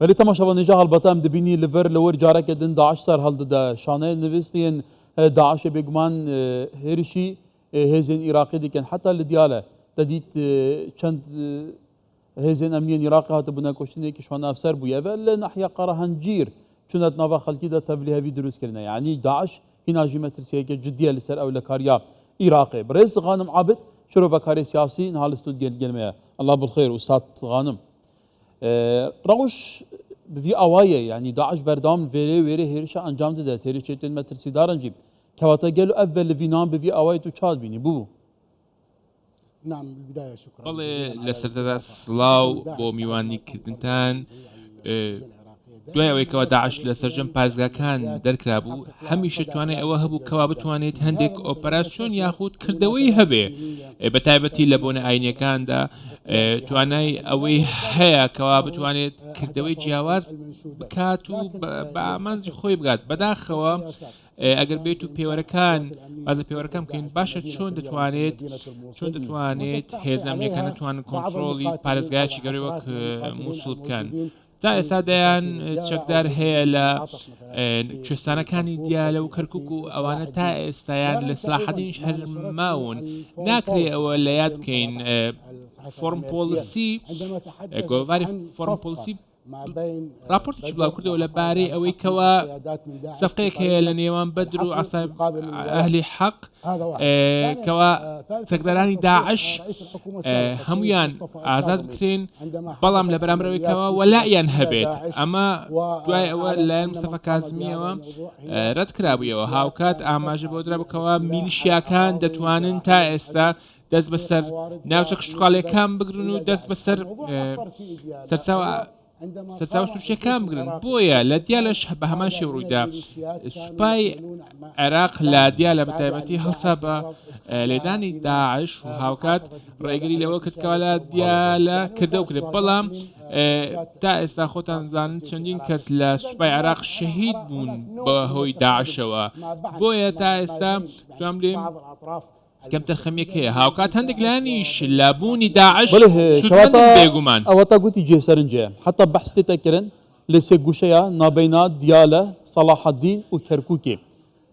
ولی تماشا نجا هالبطام دبینی لور لور جاره کدن داعش سر هالد دا شانه نوستین داعش بگمان هرشی هزین عراقی دیکن حتی لدیاله تدیت چند هزين أمنيا عراقي هات بنا كوشتني كشوان أفسر بويا فلا ناحية قرهنجير شنت نافا خلقي دا تبليها في دروس كلنا يعني داعش هنا جمة سياسية جدية لسر أو لكاريا عراقي بريس غانم عابد شروع كاري سياسي نهال استود جلمية الله بالخير أستاذ غانم روش بفي أوايا يعني داعش بردام ويري هيرشا أنجام ده هيرشا تن مترسي دارنجي كواتا قالوا أول فينام بفي أوايا تو تشاد بيني بو نعم بالبداية شكرا بەڵێ لەسەردا سڵاو بۆ میوانیکردنتان دوای ئەوەی کەوا داعش لە سەرجەم پارێزگاکان دەرکرا بوو هەمیشە توانای ئەوە هەبوو کەوا بتوانێت هەندێک ئۆپەراسیۆن یاخود کردەوەی هەبێ بە تایبەتی لە بۆنە ئاینیەکاندا توانای ئەوەی هەیە کەوا بتوانێت کردەوەی جیاواز بکات و بە ئامانزی خۆی بگات بەداخەوە ئەگەر بێت و پێوەرەکان بازە پێوەرەکەم بکەین باشە چۆن دەتوانێت هێزانەکان نتوانن کۆنتترۆلی پارێزگایکی گەورەی وەک مووسڵ بکەن تا ئێستا دەیان چەکدار هەیە لە کوێستانەکانی دیالە و کەرکک و ئەوانە تا ئێستایان لە سلاحەدینش هەر ماون ناکرێ ئەوە لە یاد بکەین فۆرم پۆلیسی گۆڤاری فۆرم پۆلیسی راپۆرتێکی بڵاو کردەوە لەبارەی ئەوەی کەوا سەفقەیەک هەیە لە نێوان بەدر و ئەهلی حەق کەوا چەکدارانی داعش هەمویان ئازاد بکرێن بەڵام لە بەرامبەرەوەی کەوا وەلایان هەبێت ئەمە دوای ئەوە لایەن مستەفا کازمیەوە ڕەت کرابوویەوە هاوکات ئاماژە بۆ درابکەوە میلیشیاکان دەتوانن تا ئێستا دەست بەسەر ناوچە کشتتوقالەکان بگرن و دەست بەسەر سەرچاوە سوورچیەکان بگرن بۆیە لە دیالەش بە هەمان شێو ڕوویدا سوپای عێراق لە دیالە بەتایبەتی هەڵسا بە لێدانی داعش و هاوکات ڕێگەری لەوە کردکەوە لە دیالە کردە و کرێت بەڵام تا ئێستا خۆتان زانن چەندین کەس لە سوپای عێراق شەهید بوون بە هۆی داعشەوە بۆیە تا ئێستا توام لێم كم ترخميك هي هاوكات هندك لانيش لابوني داعش بيغمان او تاغوتي جي سرنجه حتى بحثت تكرن لسيغوشيا نابينا دياله صلاح الدين وكركوكي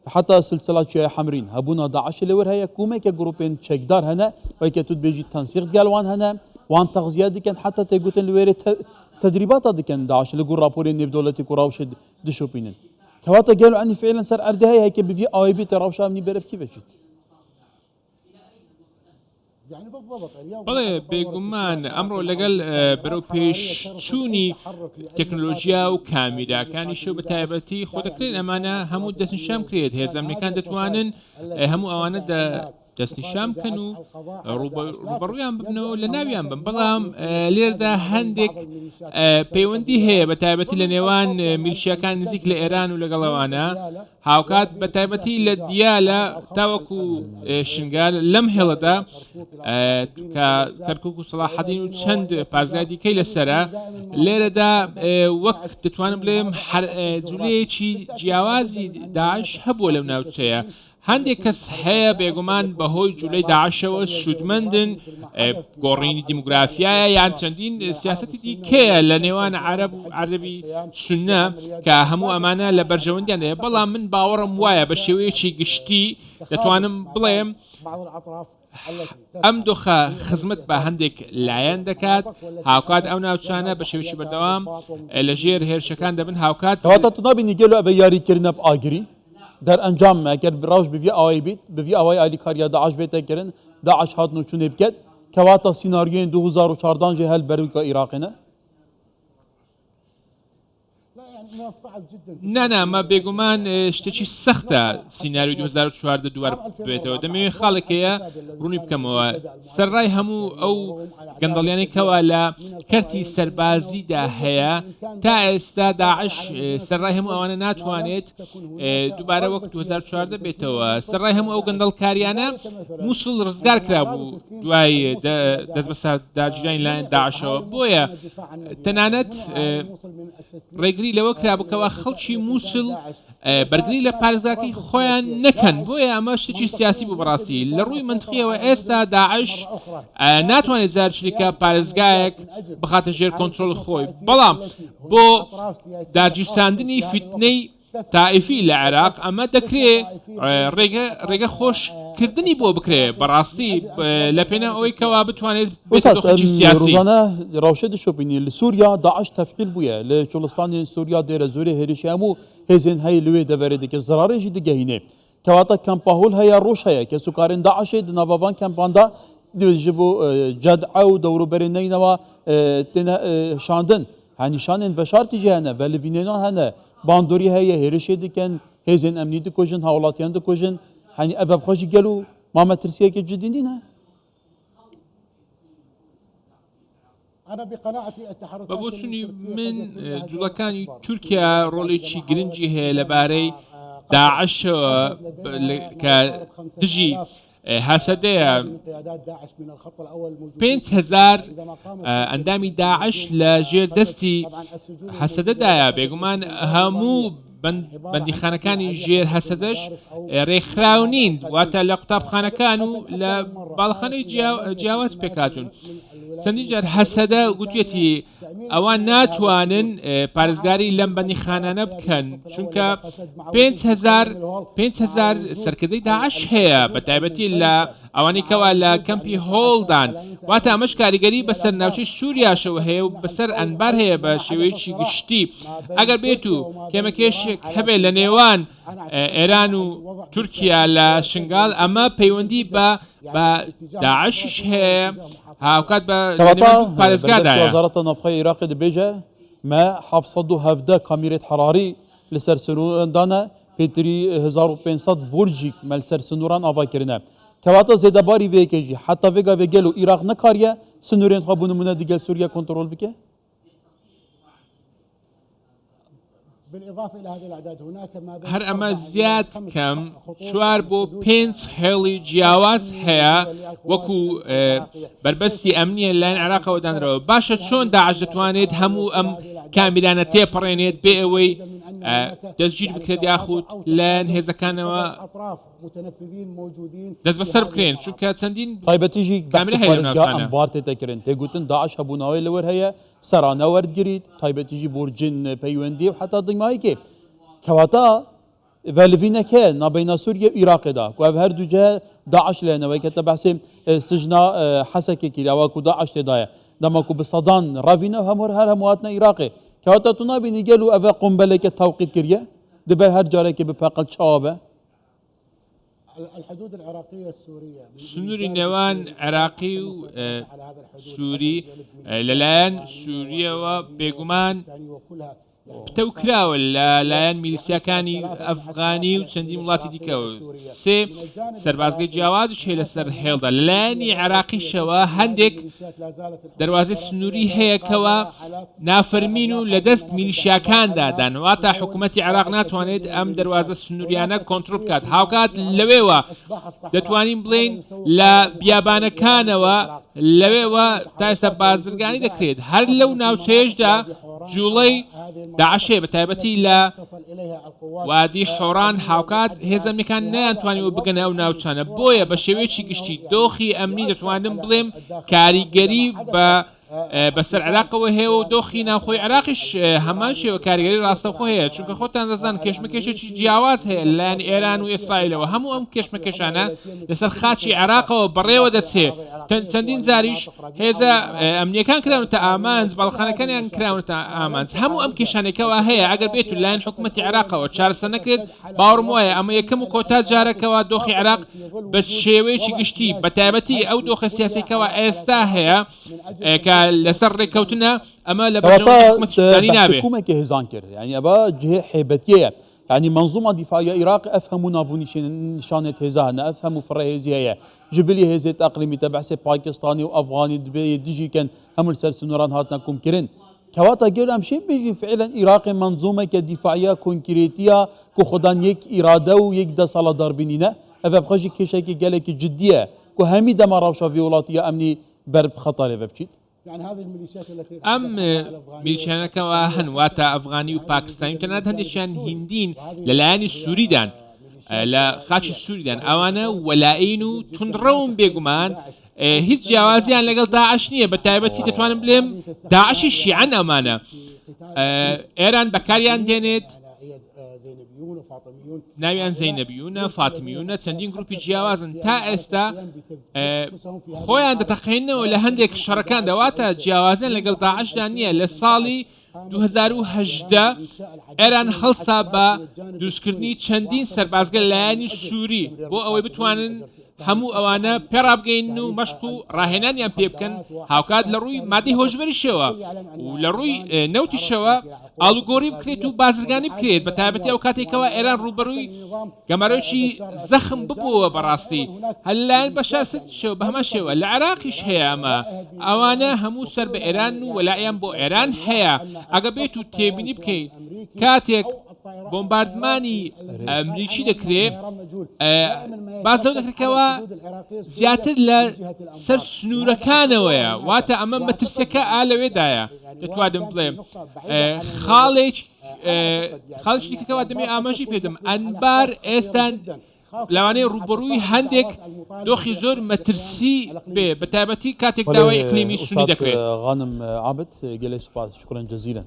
حتى سلسله شيا حمرين هبونا داعش اللي ور هي كوميك جروبين تشكدار هنا ويكتود بيجي تنسيق قالوان هنا وان تغذيه دي كان حتى تاغوتن اللي ور تدريبات دي كان داعش اللي يقول رابورين بدولتي كراوش دشوبينن كواتا قالوا عني فعلا سر ارده هي بي اي بي تراوشا مني برف كيفاش بەڵێ بێگومان ئەمڕۆ لەگەڵ بەرەو پێش چوونی تەکنۆلۆژیا و کامیراکانی شەو بە تایبەتی خۆ دەکرێن ئەمانە هەموو دەستنیشان کرێت هێزانەکان دەتوانن هەموو ئەوانە دەستنیشان بکەن و ڕوبەڕوویان ببنەوە لە ناویان بن بەڵام لێردا هەندێک پەیوەندی هەیە بە تایبەتی لە نێوان میلیشیاکان نزیک لە ئێران و لەگەڵەوانە هاوکات بە تایبەتی لە دیالە تاوەکو شنگال لەم هێڵەدا کە کەرکوک و سەلاحەدین و چەند پارێزگای دیکەی لەسەرە لێرەدا وەک دەتوانم بڵێم جوولەیەکی جیاوازی داعش هەبووە لەو ناوچەیە هەندێک کەس هەیە بێگومان بەهۆی جوولەی داعشەوە سوودمەندن گۆڕینی دیموگرافیایە یان چەندین سیاسەتی دیکەیە لە نێوان عەرەب و عەرەبی سوننە کە هەموو ئەمانە لە بەرژەوەندیان هەیە بەڵام من باوەڕم وایە بە شێوەیەکی گشتی دەتوانم بڵێم ئەم دۆخە خزمەت بە هەندێک لایەن دەکات هاوکات ئەو ناوچانە بە شێوەیەکی بەردەوام لەژێر هێرشەکان دەبن هاوکات کەواتە تو نابینی گەلو ئەبە یاریکردنە ئاگری در انجام اگر براوش بوی آوای بیت بوی آوای علی کاریا داعش بیت کردن داعش هات نوچونه بکد کواتا سیناریوی 2014 جه هل بروی عراقنا نانا ما بێگومان شتێکی سەختە سیناریوی 2014 دووار بێتەوە دەمەوێت خاڵێکەیە ڕوونی بکەمەوە سەرڕای هەموو ئەو گەندەڵیانەی کەوا لە کەرتی سەربازیدا هەیە تا ئێستا داعش سەرڕای هەموو ئەوانە ناتوانێت دووبارە وەک 2014 بێتەوە سەرڕای هەموو ئەو گەندەڵکاریانە مووسڵ ڕزگار کرابوو دوای دەست بەسەر داگیرانی لایەن داعشەوە بۆیە تەنانەت ڕێگری لەوە کرابووکەوە خەڵکی مووسڵ بەرگری لە پارێزگاکەی خۆیان نەکەن بۆیە ئەمە شتێکی سیاسی بوو بەڕاستی لە ڕووی منطقیەوە ئێستا داعش ناتوانێت جارچلیکە پارێزگایەک بخاتە ژێر کۆنتترۆل خۆی بەڵام بۆ داگیرساندنی فتنەی تائفی لە عێراق ئەمە دەکرێت ڕێگە خۆشکردنی بۆ بکرێ بەڕاستی لە پێنە ئەوەی کەوا بتوانێت بێتەخی سیاسی روزانە ڕاوشە دشۆبینی لە سووریا داعش تەفقیل بووە لە کوڵستانی سووریا دێرە زۆرە هێرشی هەموو هێزن هەیە لەوێ دەبێتێکە زرارێژی دگەهینێ کەواتە کەمپاهۆل هەیە ڕۆژ هەیە کە سوکارێن داعشێ دناڤان کەمپاندا ji bo ced'a û dewroberên neynewa têne şandin henîşanên veşartî jî hene velivînênan hene bandorî heye hêrişê dikin hêzên emnî dikujin hawlatiyan dikujin henî ev xwe jî gel û mame tirsiyekê cidî nîne بەبۆچوونی من جوڵەکانی تورکیا ڕۆڵێکی گرنگی هەیە لەبارەی داعشەوە کە دژی هەسەدەیە 5,000 ئەندامی داعش لە ژێر دەستی هەسەدەدایە بێگومان هەموو بەندیخانەکانی ژێر هەسەدەش ڕێکخراو نین واتە لە قوتابخانەکان و لە باڵخانەی جیاواز پێکاتون چەندی جار هەسەدە گوتوێتی ئەوان ناتوانن پارێزگاری لەم بەندیخانانە بکەن چونکە 5,000 سەرکردەی داعش هەیە بە تایبەتی لە ئەوانەی کەوا لە کەمپی هۆڵدان واتە ئەمەش کاریگەری بەسەر ناوچەی سووریاشەوە هەیە و بەسەر ئەنبار هەیە بە شێوەیەکی گشتی ئەگەر بێت و کێمەکێشێک هەبێت لە نێوان ئێران و تورکیا لە شنگال ئەمە پەیوەندی بە داعشش هەیە هاوکات بە پارێزگادایە وەزارەتە نەفخەی عێراقی دەبێژە ما 717 کامیرێت حراری لەسەر سنوورەندانە پێتری 1500 بورجیک مە لەسەر سنووران ئاواکردنە کەواتە زێدەباری vêkêjî heta vêga vê gel û Îraq nekariye sinûrên xwe bû nimûne digel Sûriya kontrol bike هەر ئەمە زیاد کەم 4 بۆ 5 هێڵی جیاواز هەیە وەکو بربەستی ئەمنیە لەلایەن عێراقەوە دانرەوە باشە چۆن داعش دەتوانێت هەموو ئەم کامیرانە تێپەڕێنێت بێ ئەوەی دەستگیر بکرێت یاخود لەن هێزەکانەوە دەست بەسەر بکرێن چونکە چەندین تایبەتیژی ئەمبار تێتەکردن تێگوتن داعش هەبوونەوەی لەوەر هەیە سەرانە وەرگریت تایبەتیژی بورجین پەیوەندی و حتا دڵمایکێ کەواتە ڤەلڤینەکە نابەینە سووریا و عێراقدا کو ئەv هەردووجە داعش لێنەوەی کە تە بەحسێ سژنا حەسەکێکی لاوەکو داعش تێدایە دەمەکو بسەدان ڕاڤینە هەموو هەر هەمواتنە عێراقێ کەواتە تو نابینی گەل و ئەvە قۆمبەلێکە تاوقیت کردە دەبێت هەر جارێکی بپەقل چاوە سنووری نێوان عێراقی و سووری لەلایەن سووریەوە بێگومان پتە و کراوە لەلایەن میلیسیەکانی ئەفغانی و چەندین وڵاتی دیکەوە سێ سەربازگەی جیاوازش هەیە لەسەر هێڵدا لەلایەنی عێراقیشەوە هەندێک دەواازەی سنووری هەیەکەوە نافەرمین و لەدەست میلیشیاکاندا دانواتە حکوومەتی عێراق ناتوانێت ئەم دەواازە سنووریانە کۆنتترۆل بکات هاوکات لەوێوە دەتوانین بڵین لە بیابانەکانەوە لەوێوە تا ئێستا بازرگانی دەکرێت هەر لەو ناوچەیەشدا جوڵەی داعشێ بە تایبەتی لە وادی حۆران هاوکات هێزەمەکان نەیانتوانیوە بگەنە ئەو ناوچانە بۆیە بە شێوەیەکی گشتی دۆخی ئەمنی دەتوانم بڵێم کاریگەری بەسەر عێراقەوە هەیە و دۆخی ناوخۆی عێراقیش هەمان شێوە کاریگەری ڕاستەخۆ هەیە چونکە خۆتان دەزان کێشمەکێشێکی جیاواز هەیە لەلایەن ئێران و ئیسرائیلەوە هەموو ئەم کێشمەکێشانە لەسەر خاچی عێراقەوە بەڕێوە دەچێت چەندین جاریش هێزە ئەمنیەکان کراونتە ئامانج باڵخانەکانیان کراونتە ئامانج هەموو ئەم کێشانێکەوە هەیە ئەگەر بێت و لایەن حکوومەتی عێراقەوە چارەسەر نەکرێت باوەڕم وایە ئەمە یەکەم و کۆتا جارێکەوە دۆخی عێراق بە شێوەیەکی گشتی بە تایبەتی ئەو دۆخە سیاسیەکەوە ئێستا هەیە کە لەسەر ڕێککەوتنە ئەمە لە بەشدانی نابێت حکوومەتی هێزان کرد یعنی ئەبە جهێ حێبەتیەیە يعني منظومة دفاعية عراق أفهم نابوني نشانة هزانة أفهم فرع هزية جبلي هزيت أقليمي تبع باكستاني وأفغاني دبي ديجي كان هم السلسل نوران هاتنا كم كرين كواتا غير أمشي بيجي فعلا عراق منظومة كدفاعية كونكريتية كخدان يك إرادة ويك دا صلاة داربينينا أفبخجي كشكي قالك جدية كهمي دما روشة فيولاتية أمني برب خطر فبشيت يعني هذه الميليشيات التي ئەم میلیشیانەکەەوە هەنواتە ئەفغانی و پاکستانی تەنانەت هەندێکیان هیندین لەلایەنی سووریدان لە خاچی سووریدان ئەوانە وەلائین و تونڕەوم بێگومان هیچ جیاوازیان لەگەڵ داعش نییە بە تایبەتی دەتوانم بڵێم داعشی شیعەن ئەمانە ئێران بەکاریان دێنێت ناویان زەینەبیونە فاتمیونە چەندین گروپی جیاوازن تا ئێستا خۆیان دەتەقێنەوە لە هەندێک شەڕەکان دەواتە جیاوازیان لەگەڵ داعشدا نییە لە ساڵی 2018 ئێران هەڵسا بە دروستکردنی چەندین سەربازگە لەلایەنی سووری بۆ ئەوەی بتوانن هەموو ئەوانە پێڕابگەین و مەشق و ڕاهێنانیان پێ بکەن هاوکات لە ڕووی مادەی هۆژبەریشەوە و لە ڕووی نەوتیشەوە ئاڵوگۆڕی بکرێت و بازرگانی بکرێت بە تایبەتی ئەو کاتێکەوە ئێران ڕوبەڕووی گەمارۆکی زەخم ببووە بەڕاستی هەلایەن بەشار سەدشەوە بە هەمە شێوە لە عێراقیش هەیە ئەمە ئەوانە هەموو سەر بە ئێران و وەلایەن بۆ ئێران هەیە ئەگە بێت و تێبینی بکەین کاتێک بۆمباردمانی ئەمریکی دەکرێت باز لەو دەکرێتەوە زیاتر لە سەر سنوورەکانەوەیە واتە ئەمە مەترسەکە لەوێدایە دەتوانم بڵێم خاڵێکی دیکەکەەوە دەمێ ئاماژی پێدەم ئەنبار ئێستا لەوانەیە ڕوبەڕووی هەندێک دۆخی زۆر مەترسی بێ بە تایبەتی کاتێک داوای ئیقلیمی سونی دەکرێت غانم عابد گەلێ سوپاس شكرا جزيلا